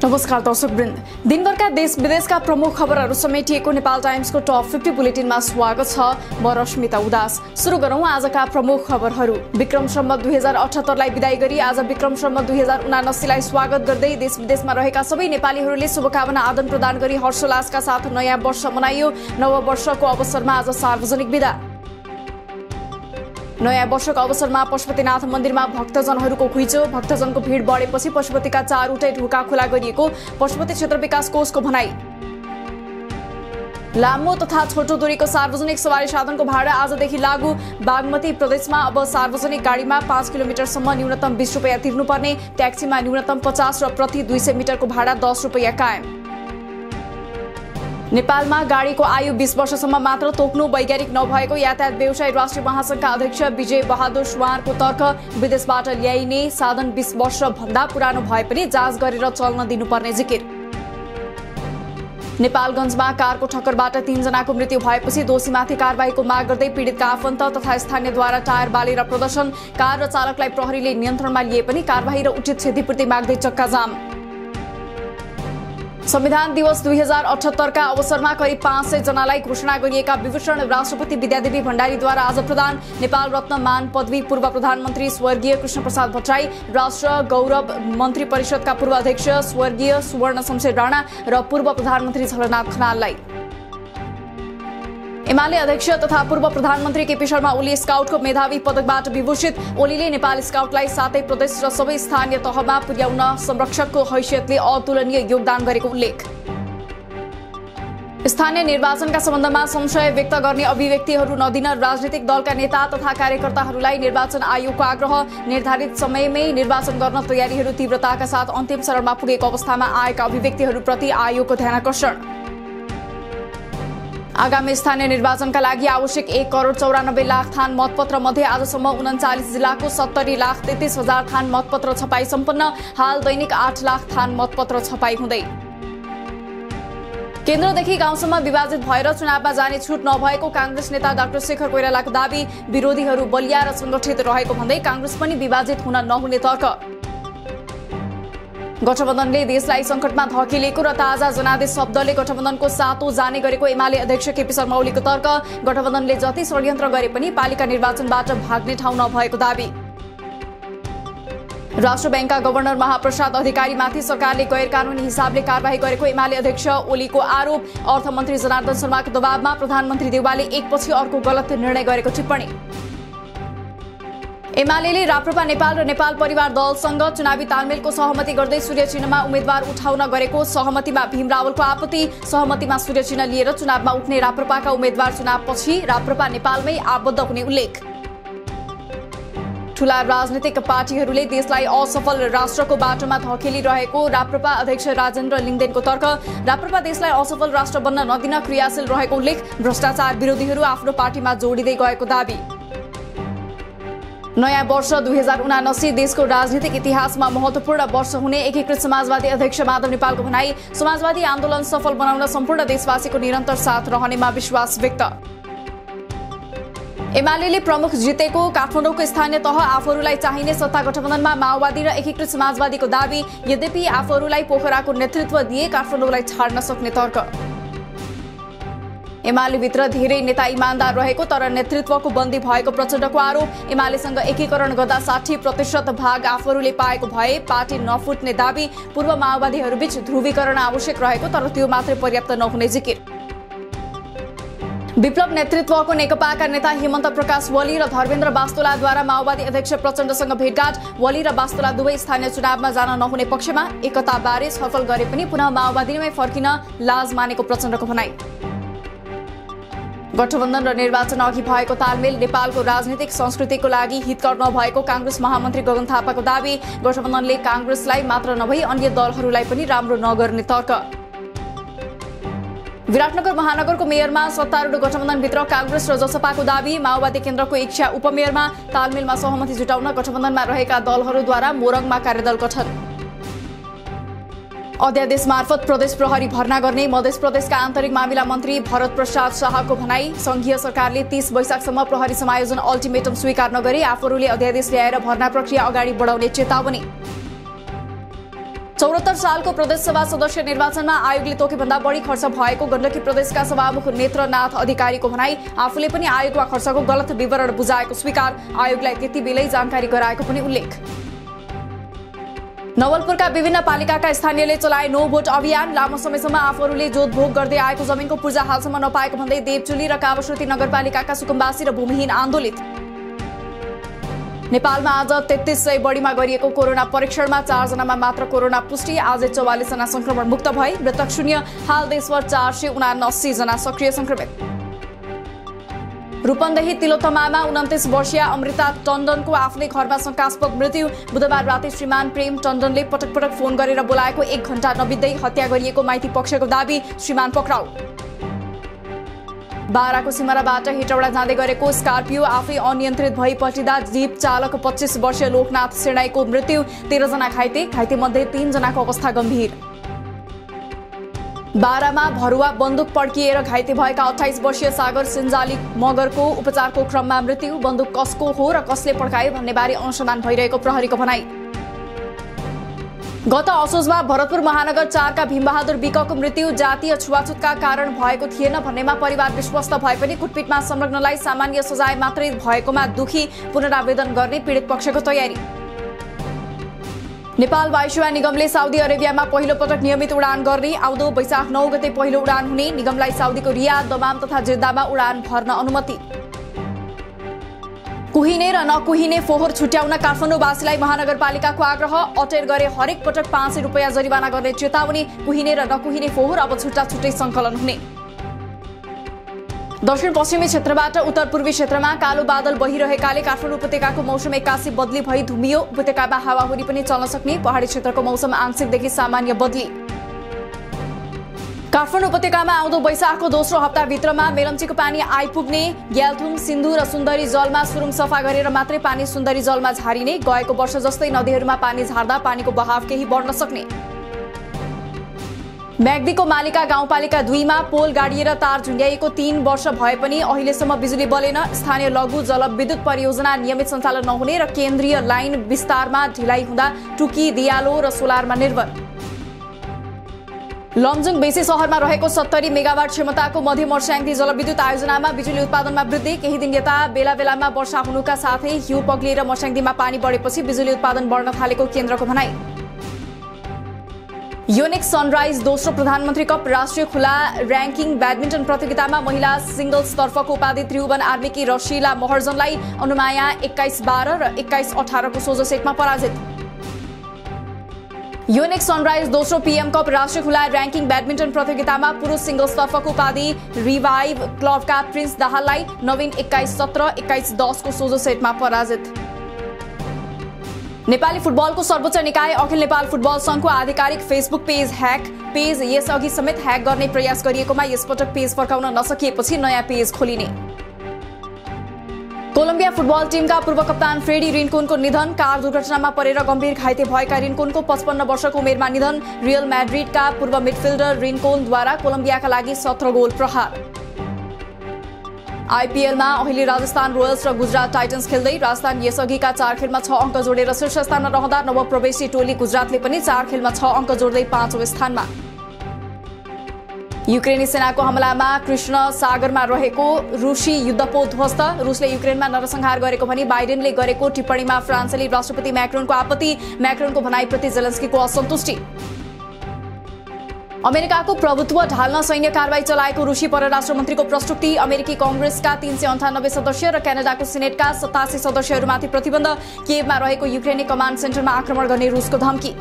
नमस्कार दर्शकवृन्द, दिनभरका देश विदेशका प्रमुख खबरहरू समेटिएको नेपाल टाइम्सको टप 50 बुलेटिनमा स्वागत छ। म रश्मिता उदास। सुरु गरौँ आजका प्रमुख खबरहरू। विक्रम सम्वत 2078 लाई विदाई गरी आज विक्रम सम्वत 2079 लाई स्वागत गर्दै देश विदेशमा रहेका सबै नेपालीहरूले शुभकामना आदान प्रदान गरी हर्षोल्लासका साथ नयाँ वर्ष मनाइयो। नव वर्षको अवसरमा आज सार्वजनिक विदा। नयाँ वर्षको अवसरमा पशुपतिनाथ मन्दिरमा भक्तजनहरूको घुइँचो। भक्तजनको भिड बढेपछि पशुपतिका चारवटै ढोका खुला गरिएको पशुपति क्षेत्र विकास कोषको भनाई। लामो तथा छोटो दूरीको सार्वजनिक सवारी साधनको भाडा आजदेखि लागू। बागमती प्रदेशमा अब सार्वजनिक गाडीमा 5 किलोमिटरसम्म न्यूनतम 20 रुपैयाँ तिर्नुपर्ने, ट्याक्सीमा न्यूनतम 50 र प्रति 200 मिटरको भाडा 10 रुपैयाँ कायम। नेपालमा गाडीको आयु 20 वर्षसम्म मात्र तोक्नु वैज्ञानिक नभएको यातायात व्यवसायी राष्ट्रिय महासंघका अध्यक्ष विजय बहादुर सुवारको तर्क। विदेशबाट ल्याइने साधन 20 वर्षभन्दा पुरानो भए पनि जाँच गरेर चल्न दिनुपर्ने जिकिर। नेपालगञ्जमा कारको ठक्करबाट 3 जनाको मृत्यु भएपछि दोषीमाथि कारबाहीको माग गर्दै पीडितका आफन्त तथा स्थानीयद्वारा टायर बालेर प्रदर्शन। कार र चालकलाई प्रहरीले नियन्त्रणमा लिए पनि कारबाही र उचित क्षतिपूर्ति माग्दै चक्का जाम। संविधान दिवस 2078 का अवसरमा करिब 500 जनालाई घोषणा गरिएका विभूषण राष्ट्रपति विद्यादेवी भण्डारीद्वारा आज प्रदान। नेपाल रत्न मान पदवी पूर्व प्रधानमन्त्री स्वर्गीय कृष्णप्रसाद भट्टराई, राष्ट्र गौरव मन्त्री परिषदका पूर्व अध्यक्ष स्वर्गीय सुवर्ण शमशेर राणा र पूर्व प्रधानमन्त्री झलनाथ खनाललाई। एमाले अध्यक्ष तथा पूर्व प्रधानमन्त्री केपी शर्मा ओली स्काउटको मेधावी पदकबाट विभूषित। ओलीले नेपाल स्काउटलाई 7 प्रदेश र सबै स्थानीय तहमा पुर्याउन संरक्षकको हैसियतले अतुलनीय योगदान गरेको उल्लेख। स्थानीय निर्वाचनका सम्बन्धमा संशय व्यक्त गर्ने अभिव्यक्तिहरू नदिन राजनीतिक दलका नेता तथा कार्यकर्ताहरूलाई निर्वाचन आयोगको आग्रह। निर्धारित समयमै निर्वाचन गर्न तयारीहरू तीव्रताका साथ अन्तिम चरणमा पुगेको अवस्थामा आएका अभिव्यक्तिहरूप्रति आयोगको ध्यानाकर्षण। आगामी स्थानीय निर्वाचनका लागि आवश्यक 1,94,00,000 थान मतपत्र मध्ये आजसम्म 39 जिल्लाको 70,33,000 थान मतपत्र छपाई सम्पन्न। हाल दैनिक 8 लाख थान मतपत्र छपाई हुँदै। केन्द्रदेखि गाउँसम्म विभाजित भएर चुनावमा जाने छुट नभएको कांग्रेस नेता डाक्टर शेखर कोइरालाको दाबी। विरोधीहरू बलिया र संगठित रहेको भन्दै कांग्रेस पनि विभाजित हुन नहुने तर्क। गठबन्धनले देशलाई संकटमा धकेलेको र ताजा जनादेश शब्दले गठबन्धनको सातो जाने गरेको एमाले अध्यक्ष केपी शर्मा ओलीको तर्क। गठबन्धनले जति षड्यन्त्र गरे पनि पालिका निर्वाचनबाट भाग्ने ठाउँ नभएको दाबी। राष्ट्र बैंकका गभर्नर महाप्रसाद अधिकारीमाथि सरकारले गैर कानूनी हिसाबले कारबाही गरेको एमाले अध्यक्ष ओलीको आरोप। अर्थमन्त्री जनार्दन शर्माको दबावमा प्रधानमन्त्री देउवाले एकपछि अर्को गलत निर्णय गरेको टिप्पणी। एमालेले राप्रपा नेपाल र नेपाल परिवार दलसँग चुनावी तालमेलको सहमति गर्दै सूर्य चिन्हमा उम्मेद्वार उठाउन गरेको सहमतिमा भीम रावलको आपत्ति। सहमतिमा सूर्य चिन्ह लिएर चुनावमा उठ्ने राप्रपाका उम्मेद्वार चुनावपछि राप्रपा नेपालमै आबद्ध हुने उल्लेख। ठूला राजनीतिक पार्टीहरूले देशलाई असफल राष्ट्रको बाटोमा धकेलिरहेको राप्रपा अध्यक्ष राजेन्द्र लिङदेनको तर्क। राप्रपा देशलाई असफल राष्ट्र बन्न नदिन क्रियाशील रहेको उल्लेख। भ्रष्टाचार विरोधीहरू आफ्नो पार्टीमा जोडिँदै गएको दाबी। नयाँ वर्ष 2079 देशको राजनीतिक इतिहासमा महत्वपूर्ण वर्ष हुने एकीकृत समाजवादी अध्यक्ष माधव नेपालको भनाई। समाजवादी आन्दोलन सफल बनाउन सम्पूर्ण देशवासीको निरन्तर साथ रहनेमा विश्वास व्यक्त। एमालेले प्रमुख जितेको काठमाडौँको स्थानीय तह आफूहरूलाई चाहिने सत्ता गठबन्धनमा माओवादी र एकीकृत समाजवादीको दाबी। यद्यपि आफूहरूलाई पोखराको नेतृत्व दिए काठमाडौँलाई छाड्न सक्ने तर्क। एमालेभित्र धेरै नेता इमानदार रहेको तर नेतृत्वको बन्दी भएको प्रचण्डको आरोप। एमालेसँग एकीकरण गर्दा 60% भाग आफूहरूले पाएको भए पार्टी नफुट्ने दाबी। पूर्व माओवादीहरूबीच ध्रुवीकरण आवश्यक रहेको तर त्यो मात्रै पर्याप्त नहुने जिकिर। विप्लव नेतृत्वको नेकपाका नेता हेमन्त प्रकाश ओली र धर्मेन्द्र बास्तोलाद्वारा माओवादी अध्यक्ष प्रचण्डसँग भेटघाट। ओली र बास्तोला दुवै स्थानीय चुनावमा जान नहुने पक्षमा एकताबारे छलफल गरे पनि पुनः माओवादीमै फर्किन लाज मानेको प्रचण्डको भनाई। गठबन्धन र निर्वाचन अघि भएको तालमेल नेपालको राजनीतिक संस्कृतिको लागि हितकर नभएको कांग्रेस महामन्त्री गगन थापाको दाबी। गठबन्धनले कांग्रेसलाई मात्र नभई अन्य दलहरूलाई पनि राम्रो नगर्ने तर्क। विराटनगर महानगरको मेयरमा सत्तारूढ गठबन्धनभित्र कांग्रेस र जसपाको दाबी। माओवादी केन्द्रको इच्छा उपमेयरमा तालमेलमा सहमति जुटाउन गठबन्धनमा रहेका दलहरूद्वारा मोरङमा कार्यदल गठन। अध्यादेश मार्फत प्रदेश प्रहरी भर्ना गर्ने मध्य प्रदेशका आन्तरिक मामिला मन्त्री भरत प्रसाद शाहको भनाई। संघीय सरकारले 30 वैशाखसम्म प्रहरी समायोजन अल्टिमेटम स्वीकार नगरे आफूहरूले अध्यादेश ल्याएर भर्ना प्रक्रिया अगाडि बढाउने चेतावनी। 74 सालको प्रदेशसभा सदस्य निर्वाचनमा आयोगले तोकेभन्दा बढी खर्च भएको गण्डकी प्रदेशका सभामुख नेत्रनाथ अधिकारीको भनाई। आफूले पनि आयोगमा खर्चको गलत विवरण बुझाएको स्वीकार। आयोगलाई त्यति बेलै जानकारी गराएको पनि उल्लेख। नवलपुरका विभिन्न पालिकाका स्थानीयले चलाए नो भोट अभियान। लामो समयसम्म आफूहरूले जोतभोग गर्दै आएको जमिनको पूर्जा हालसम्म नपाएको भन्दै देवचुली र कावश्रुति नगरपालिकाका सुकुम्बासी र भूमिहीन आन्दोलित। नेपालमा आज 3300 बढीमा गरिएको कोरोना परीक्षणमा 4 जनामा मात्र कोरोना पुष्टि। आज 44 जना संक्रमण मुक्त भए। मृतक शून्य। हाल देशभर 479 जना सक्रिय संक्रमित। रूपन्देही तिलोत्तमामा 29 वर्षीय अमृता टण्डनको आफ्नै घरमा शंकास्पद मृत्यु। बुधबार राति श्रीमान प्रेम टण्डनले पटक पटक फोन गरेर बोलाएको 1 घण्टा नबित्दै हत्या गरिएको माइती पक्षको दाबी। श्रीमान पक्राउ। बाराको सिमराबाट हेटौडा जाँदै गरेको स्कर्पियो आफै अनियन्त्रित भई पल्टिँदा जीप चालक 25 वर्षीय लोकनाथ सेनाईको मृत्यु। 13 जना घाइते मध्ये 3 जनाको अवस्था गम्भीर। बारामा भरुवा बन्दुक पड्किएर घाइते भएका 28 वर्षीय सागर सिन्जाली मगरको उपचारको क्रममा मृत्यु। बन्दुक कसको हो र कसले पड्कायो भन्ने बारे अनुसन्धान भइरहेको प्रहरीको भनाई। गत असोजमा भरतपुर महानगर 4 का भीमबहादुर विकको मृत्यु जातीय छुवाछुतका कारण भएको थिएन भन्नेमा परिवार विश्वस्त भए पनि कुटपिटमा संलग्नलाई सामान्य सजाय मात्रै भएकोमा दुखी। पुनरावेदन गर्ने पीडित पक्षको तयारी। नेपाल वायुसेवा निगमले साउदी अरेबियामा पहिलो पटक नियमित उडान गर्ने। आउँदो वैशाख 9 गते पहिलो उडान हुने। निगमलाई साउदीको रियाद, दमाम तथा जेद्दामा उडान भर्न अनुमति। कुहिने र नकुहिने फोहोर छुट्याउन काठमाडौँवासीलाई महानगरपालिकाको आग्रह। अटेर गरे हरेक पटक 500 रुपैयाँ जरिवाना गर्ने चेतावनी। कुहिने र नकुहिने फोहोर अब छुट्टा छुट्टै संकलन हुने। दक्षिण पश्चिमी क्षेत्रबाट उत्तर पूर्वी क्षेत्रमा कालो बादल बहिरहेकाले काठमाडौँ उपत्यकाको मौसम एक्कासी बदली भई धुमियो। उपत्यकामा हावाहुरी पनि चल्न सक्ने। पहाडी क्षेत्रको मौसम आंशिकदेखि सामान्य बदली। काठमाडौँ उपत्यकामा आउँदो वैशाखको दोस्रो हप्ताभित्रमा मेलम्चीको पानी आइपुग्ने। ग्याल्थुम, सिन्धु र सुन्दरी जलमा सुरुङ सफा गरेर मात्रै पानी सुन्दरी जलमा झारिने। गएको वर्ष जस्तै नदीहरूमा पानी झार्दा पानीको बहाव केही बढ्न सक्ने। म्याग्दीको मालिका गाउँपालिका 2 मा पोल गाडिएर तार झुन्ड्याइएको 3 वर्ष भए पनि अहिलेसम्म बिजुली बलेन। स्थानीय लघु जलविद्युत परियोजना नियमित सञ्चालन नहुने र केन्द्रीय लाइन विस्तारमा ढिलाइ हुँदा टुकी, दियालो र सोलरमा निर्भर। लमजुङ बेसी शहरमा रहेको 70 मेगावाट क्षमताको मध्य मर्स्याङ्दी जलविद्युत आयोजनामा बिजुली उत्पादनमा वृद्धि। केही दिन यता बेला बेलामा वर्षा हुनुका साथै हिउँ पग्लिएर मर्स्याङ्दीमा पानी बढेपछि बिजुली उत्पादन बढ्न थालेको केन्द्रको भनाई। योनिक्स सनराइज दोस्रो प्रधानमन्त्री कप राष्ट्रिय खुला र्याङ्किङ ब्याडमिन्टन प्रतियोगितामा महिला सिंगल्स तर्फको उपाधि त्रिभुवन आर्मीकी रशिला महर्जनलाई अनुमाया 21-12 र 21-18 को सोझो सेटमा पराजित। योनिक्स सनराइज दोस्रो पीएम कप राष्ट्रिय खुला र्याङ्किङ ब्याडमिन्टन प्रतियोगितामा पुरुष सिंगल्स तर्फको उपाधि रिभाइभ क्लबका प्रिन्स दाहाललाई नवीन 21-17, 21-10 को सोझो सेटमा पराजित। नेपाली फुटबलको सर्वोच्च निकाय अखिल नेपाल फुटबल संघको आधिकारिक फेसबुक पेज ह्याक। पेज यसअघि समेत ह्याक गर्ने प्रयास गरिएकोमा यसपटक पेज फर्काउन नसकिएपछि नयाँ पेज खोलिने। कोलम्बिया फुटबल टिमका पूर्व कप्तान फ्रेडी रिन्कोनको निधन। कार दुर्घटनामा परेर गम्भीर घाइते भएका रिन्कोनको 55 वर्षको उमेरमा निधन। रियल म्याड्रिडका पूर्व मिडफिल्डर रिन्कोनद्वारा कोलम्बियाका लागि 17 गोल प्रहार। आइपीएलमा अहिले राजस्थान रोयल्स र गुजरात टाइटन्स खेल्दै। राजस्थान यसअघिका 4 खेलमा 6 अङ्क जोडेर शीर्ष स्थानमा रहँदा नवप्रवेशी टोली गुजरातले पनि 4 खेलमा 6 अङ्क जोड्दै 5औं स्थानमा। युक्रेनी सेनाको हमलामा कृष्ण सागरमा रहेको रुसी युद्धपोत ध्वस्त। रुसले युक्रेनमा नरसंहार गरेको भनी बाइडेनले गरेको टिप्पणीमा फ्रान्सेली राष्ट्रपति म्याक्रोनको आपत्ति। म्याक्रोनको भनाइप्रति जेलेन्स्कीको असन्तुष्टि। अमेरिकाको प्रभुत्व ढाल्न सैन्य कारबाही चलाएको रुसी परराष्ट्र मन्त्रीको प्रस्तुति। अमेरिकी कांग्रेसका 398 सदस्य र क्यानाडाको सिनेटका 87 सदस्यहरूमाथि प्रतिबन्ध। किएभमा रहेको युक्रेनी कमान्ड सेन्टरमा आक्रमण गर्ने रुसको धम्की।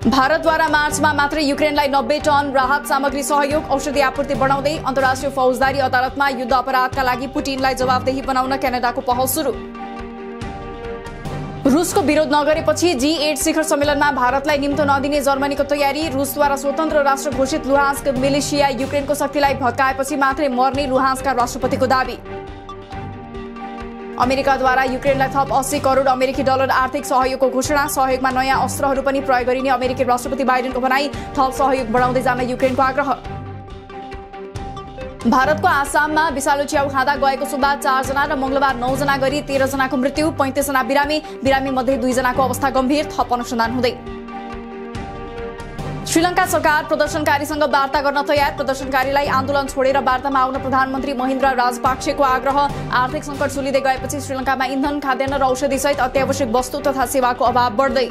भारतद्वारा मार्चमा मात्रै युक्रेनलाई 90 टन राहत सामग्री सहयोग। औषधि आपूर्ति बढाउँदै अन्तर्राष्ट्रिय फौजदारी अदालतमा युद्ध अपराधका लागि पुटिनलाई जवाफदेही बनाउन क्यानाडाको पहल सुरु। रुसको विरोध नगरेपछि G8 शिखर सम्मेलनमा भारतलाई निम्तो नदिने जर्मनीको तयारी। रुसद्वारा स्वतन्त्र राष्ट्र घोषित लुहान्स्क मिलिसिया युक्रेनको शक्तिलाई भत्काएपछि मात्रै मर्ने लुहान्स्कका राष्ट्रपतिको दाबी। अमेरिकाद्वारा युक्रेनलाई थप 80 करोड अमेरिकी डलर आर्थिक सहयोगको घोषणा। सहयोगमा नयाँ अस्त्रहरू पनि प्रयोग गरिने अमेरिकी राष्ट्रपति बाइडेनको भनाई। थप सहयोग बढाउँदै जान युक्रेनको आग्रह। भारतको आसाममा विषालु च्याउ खाँदा गएको सोमबार 4 जना र मंगलबार 9 जना गरी 13 जनाको मृत्यु। 35 जना बिरामी मध्ये 2 जनाको अवस्था गम्भीर। थप अनुसन्धान हुँदै। श्रीलंका सरकार प्रदर्शनकारीसँग वार्ता गर्न तयार। प्रदर्शनकारीलाई आन्दोलन छोडेर वार्तामा आउन प्रधानमन्त्री महिन्द्रा राजपाक्सेको आग्रह। आर्थिक सङ्कट सुलिँदै गएपछि श्रीलङ्कामा इन्धन, खाद्यान्न र औषधिसहित अत्यावश्यक वस्तु तथा सेवाको अभाव बढ्दै।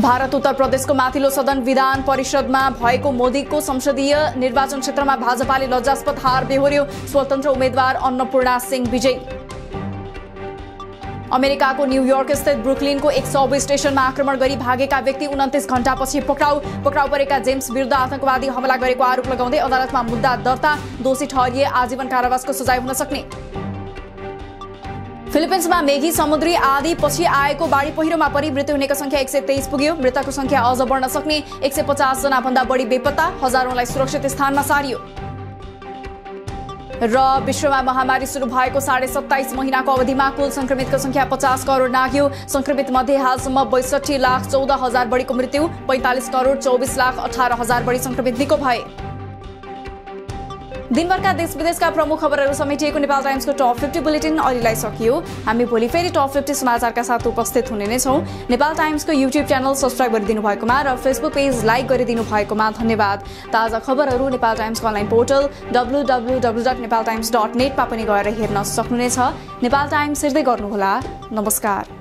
भारत उत्तर प्रदेशको माथिल्लो सदन विधान परिषदमा भएको मोदीको संसदीय निर्वाचन क्षेत्रमा भाजपाले लज्जास्पद हार बेहोर्यो। स्वतन्त्र उम्मेद्वार अन्नपूर्णा सिंह विजयी। अमेरिकाको न्यूयोर्क स्थित ब्रुकलिनको एक सबवे स्टेशनमा आक्रमण गरी भागेका व्यक्ति 29 घण्टापछि पक्राउ परेका जेम्स विरुद्ध आतंकवादी हमला गरेको आरोप लगाउँदै अदालतमा मुद्दा दर्ता। दोषी ठहरिए आजीवन कारावासको सजाय हुन सक्ने। फिलिपिन्समा मेघी, समुद्री आदि पछि आएको बाढी पहिरोमा परि मृत्यु हुनेको संख्या 123 पुग्यो। मृतकको संख्या अझ बढ्न सक्ने। 150 जना भन्दा बढी बेपत्ता। हजारौंलाई सुरक्षित स्थानमा सारियो। र विश्वमा महामारी सुरु भएको 27.5 महिनाको अवधिमा कुल संक्रमितको संख्या 50 करोड नाग्यो। संक्रमित मध्ये हालसम्म 62,14,000 बढीको मृत्यु, 45 करोड 24,18,000 बढी संक्रमित निको भए। दिनभरका देश विदेशका प्रमुख खबरहरू समेटिएको नेपाल टाइम्सको टप 50 बुलेटिन अहिलेलाई सकियो। हामी भोलि फेरि टप 50 समाचारका साथ उपस्थित हुने नै छौं। नेपाल टाइम्सको युट्युब च्यानल सब्स्क्राइब गरिदिनु भएकोमा र फेसबुक पेज लाइक गरिदिनु भएकोमा धन्यवाद। ताजा खबरहरू नेपाल टाइम्सको अनलाइन पोर्टल www.nepaltimes.net मा पनि गएर हेर्न सक्नुहुनेछ। नेपाल टाइम्स हेर्दै गर्नुहोला। नमस्कार।